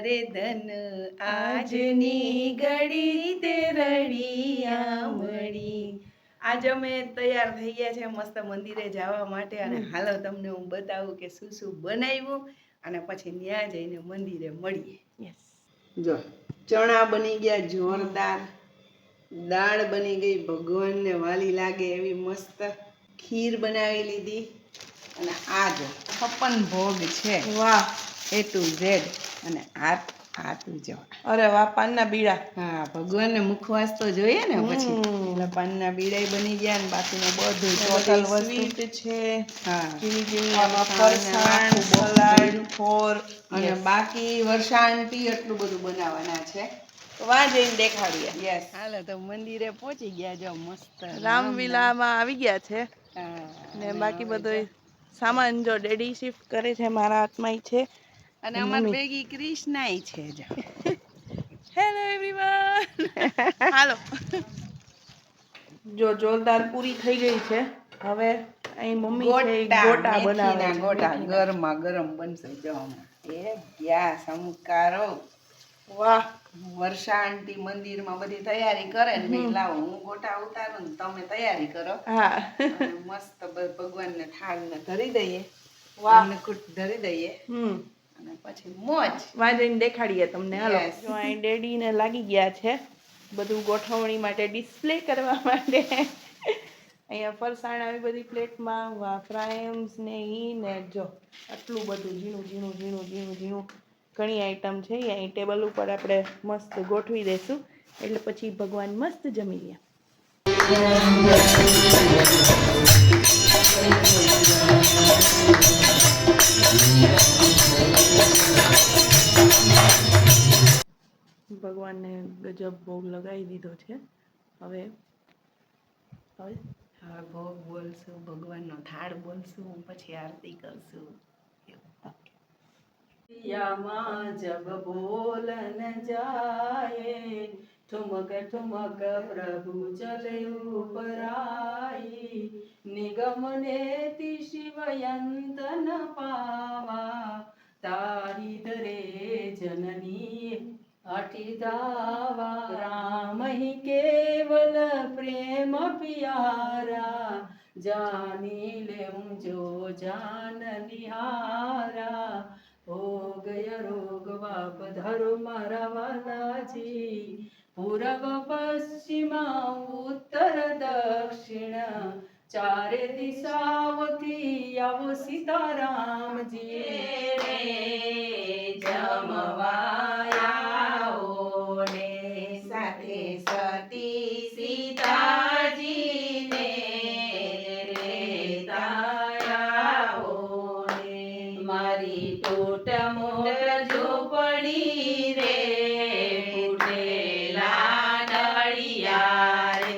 રે ધન આજની ઘડી તે રળિયા મળી. આજે અમે તૈયાર થઈ ગયા છે મસ્ત મંદિરે જવા માટે અને હાલો તમને હું બતાવું કે શું શું બનાવ્યું અને પછી ત્યાં જઈને મંદિરે મળીએ. જો ચણા બની ગયા જોરદાર, દાળ બની ગઈ ભગવાનને વાલી લાગે એવી મસ્ત, ખીર બનાવી લીધી અને આ જો 56 ભોગ છે. વાહ, A to Z. અને આ તું જો, અરે વાહ, પાનના બીડા. હા, ભગવાનને મુખવાસ તો જોઈએ ને પછી એટલે પાનના બીડાય બની ગયા ને બાકીનું બધું ટોટલ વસ્તુ સ્વીટ છે. હા, આમાં ફરસાણ, સલાડ, ફોર અને બાકી વર્ષા આંટી એટલું બધું બનાવવાના છે. વાહ જઈને દેખાડીએ. યસ, હાલો તો મંદિરે પહોંચી ગયા. જો મસ્ત રામવિલામાં આવી ગયા છે ને બાકી બધો સામાન જો ડેડી શિફ્ટ કરે છે, મારા હાથમાં છે. અને અમાર ભેગી કૃષ્ણાય છે. જો હેલો એવરીવન. હાલો જો જોરદાર પૂરી થઈ ગઈ છે. હવે અહીં મમ્મી છે ગોટા બનાવે છે. ગોટા ગરમા ગરમ બનશે. જો એ ગયા સંસ્કારો. વાહ, વર્ષા આંટી મંદિરમાં બધી તૈયારી કરે ને મેં લાવો હું ગોટા ઉતારું ને તમે તૈયારી કરો. હા, મસ્ત ભગવાનને થાળને ધરી દઈએ. વાહ, અન્નકૂટ ધરી દઈએ અને પછી મોજ. વાહ જઈને દેખાડીએ તમને. હાલો જો અહીં ડેડી ને લાગી ગયા છે બધું ગોઠવણી માટે, ડિસ્પ્લે કરવા માટે. અહીંયા ફરસાણ આવી બધી પ્લેટમાં, ફ્રાયમ્સ ને ઈ ને જો આટલું બધું ઝીણું ઝીણું ઝીણું ઝીણું ઝીણું ઘણી આઈટમ છે. અહીં ટેબલ ઉપર આપણે મસ્ત ગોઠવી દઈશું એટલે પછી ભગવાન મસ્ત જમી લે. ભગવાનને ગજબ ભોગ લગાવી દીધો છે. હવે ભોગ બોલશું, ભગવાનનો થાળ બોલશું, પછી આરતી કરશું. યામાં જબ બોલન જાયે, ઠુમક ઠુમક પ્રભુ ચલે ઉપરાઈ, નિગમ નેતિ શિવયંત ન પાવા, તારી ધરે જનની અટી દાવા, રામ હી કેવલ પ્રેમ પિયારા, જાની લેઉં જો જાન નિહારા, હો ગયા રોગ વાપ ધરો મારા વાલાજી, પૂરબ પશ્ચિમ ઉત્તર દક્ષિણ, ચારે દિશાઓથી આવો સીતારામજી રે જમવાયા ને સાથે સતી સીતાજીને રેતાયા ને, મારી ટોટ મોટ ઝૂંપડી રે ફૂટેલા નળિયા રે,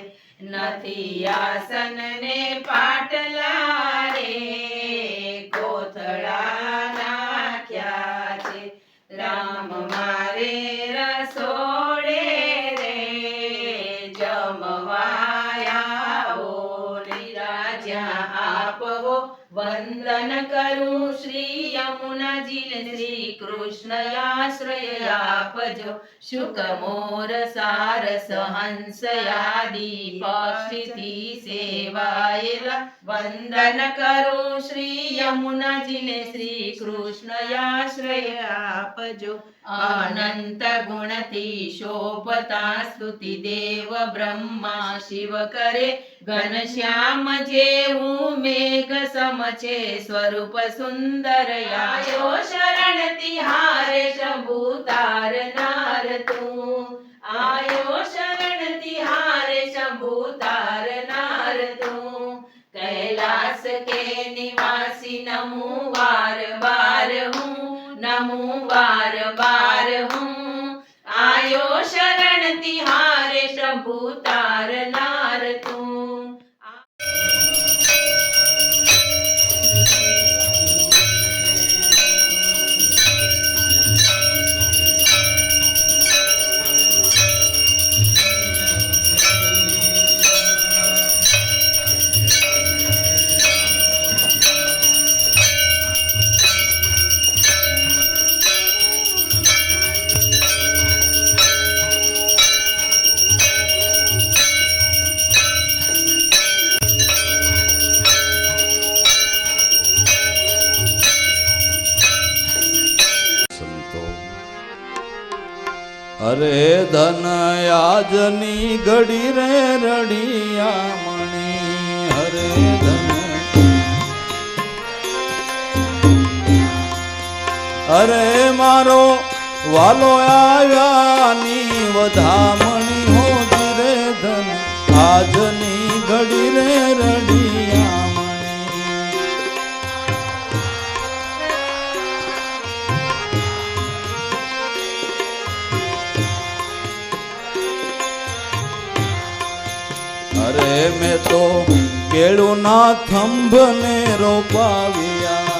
નથી આસન ને પાટલા રે, કોથળા નાખ્યા છે. રામ મારે રસોડે રે જમવાયા ને, રાજા આપો વંદન કરું શ્રી યમુનાજીને, શ્રી કૃષ્ણ આશ્રય આપજો, શુક મોર સારસ હંસ આદિ પક્ષીથી સેવાયેલા, વંદન કરું શ્રી યમુનાજીને, શ્રી કૃષ્ણ આશ્રય આપજો, અનંત ગુણથી શોભતા સ્તુતિ દેવ બ્રહ્મા શિવ કરે, ઘનશ્યામ જેવું મેઘ સમ છે સ્વરૂપ સુંદર, આયો શરણ તિહારે શંભુ તારનાર તું, આયો શરણ તિહારે શંભુ તારનાર તું, कैलाश के निवासी नमो बार बार हूँ, नमो बार बार हूँ, आयो शरण तिहारे शंभु तारनार तू। અરે ધન આજની ઘડી રે રડિયા મણી હરે ધન અરે મારો વાલો આવ્યાની વધામણી હો રે ધન આજની ઘડી રે રડિયા અરે મેં તો કેળું ના થંભ ને રોપાવ્યા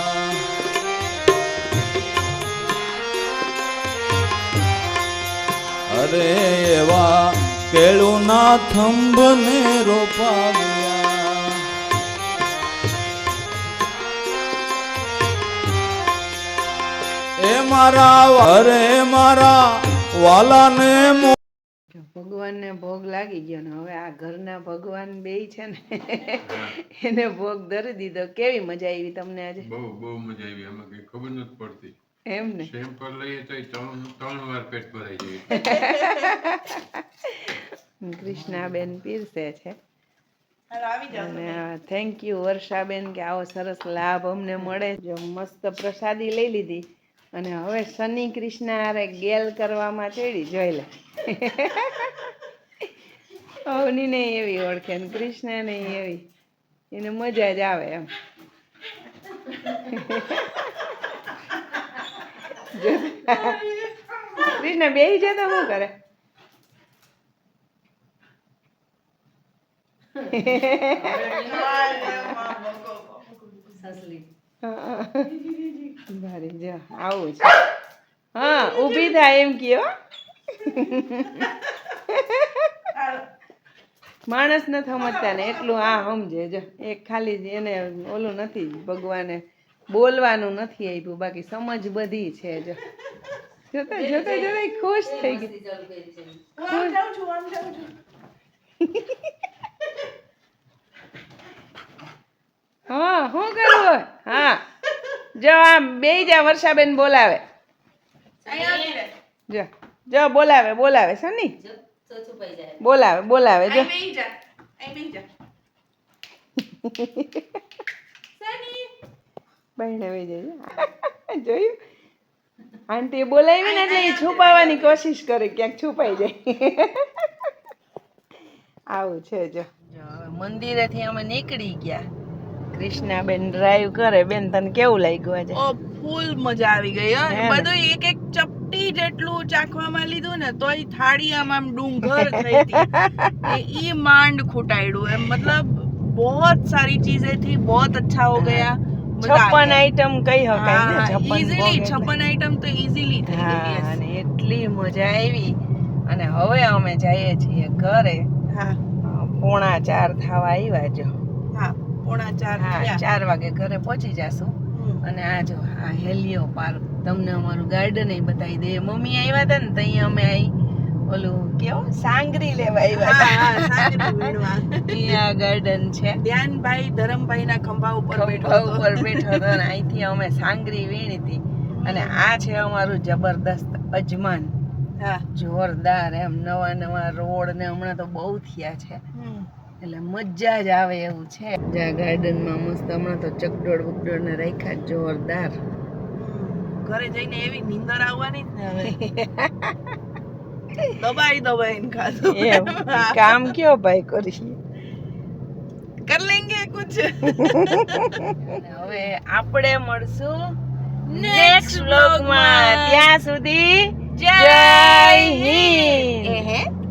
અરે એવા કેળું ના થંભ ને રોપાવ્યા એ મારા અરે મારા વાલાને ભગવાનને ભોગ લાગી ગયો ને હવે આ ઘરના ભગવાન બેય છે ને એને ભોગ ધરી દીધો. કેવી મજા આવી તમને આજે? બહુ મજા આવી. આમાં કઈ ખબર નથી પડતી. એમ ને સેમ્પલ લઈએ તો ત્રણ વાર પેટ ભરાઈ જાય. કૃષ્ણાબેન પીરસે છે અને થેન્ક યુ વર્ષાબેન કે આવો સરસ લાભ અમને મળે. જો મસ્ત પ્રસાદી લઈ લીધી અને હવે શનિ કૃષ્ણ હારે ગેલ કરવામાં ચડી જોઈ લે. અવની ને એવી ઓળખે ને કૃષ્ણ ને એવી, એને મજા જ આવે એમ. કૃષ્ણ બેહી જતો શું કરે? ભારે જો આવું છે. હા ઊભી થાય એમ કયો. માણસ ન સમજતા ને એટલું આ સમજે. જો એક ખાલી એને ઓલું નથી, ભગવાને બોલવાનું નથી આપ્યું, બાકી સમજ બધી છે. જો જોતા જોતા જોતા ખુશ થઈ ગઈ. હા શું કરવું? હા જો આમ બેય જા. વર્ષાબેન બોલાવે. જો જો બોલાવે બોલાવે સની બોલાવે બોલાવે. જો બહેને વહી જાય. જોયું આંટી બોલાવી ને એટલે એ છુપાવવાની કોશિશ કરે, ક્યાંક છુપાઈ જાય. આવું છે. જો હવે મંદિરેથી અમે નીકળી ગયા. કૃષ્ણાબેન ડ્રાઈવ કરે. બેન તને કેવું લાગ્યું આજે? ફૂલ મજા આવી ગઈ. બધું એક એક ચપટી જેટલું ચાખવામાં લીધું ને તોય થાળી આમ ડુંગર થઈ હતી. ઈ માંડ ખૂટાડ્યું એમ. મતલબ बहुत सारी चीजें थी, बहुत अच्छा हो गया. 56 આઈટમ કઈ હકાય ને. 56 આઈટમ તો ઈઝીલી થઈ ગઈ. અને એટલી મજા આવી. અને હવે અમે જઈએ છીએ ઘરે. હા 3:45 થવા આવ્યા. જો હા 3:45. હા 4 વાગે ઘરે પહોંચી જાશું. અને આ જો આ હેલિયો પાર્ક તમને અમારું ગાર્ડન એ બતાવી દે. મમ્મી આવ્યા હતા ને ત્યાં અમે ઓલું કેવું સાંગરી લેવા આવ્યા હતા. આ ગાર્ડન છે. ધ્યાનભાઈ ધરમભાઈ ના ખંભા ઉપર બેઠો હતો ને અહીંથી અમે સાંગરી વીણી હતી. અને આ છે અમારું જબરદસ્ત અજમાન. હા જોરદાર એમ. નવા નવા રોડ ને હમણાં તો બહુ થયા છે, એટલે મજા જ આવે એવું છે. જ્યાં ગાર્ડન માં મસ્ત હમણાં તો ચકડોળ બકડોળ ને રાખ્યા જોરદાર. ઘરે જઈને એવી નીંદર આવવાની જ ને હવે. દબાઈને ખાધું. કામ કયો ભાઈ કરી કર લેંગે કુછ. હવે આપણે મળશું નેક્સ્ટ વ્લોગ માં. ત્યાં સુધી જય હિન્દ.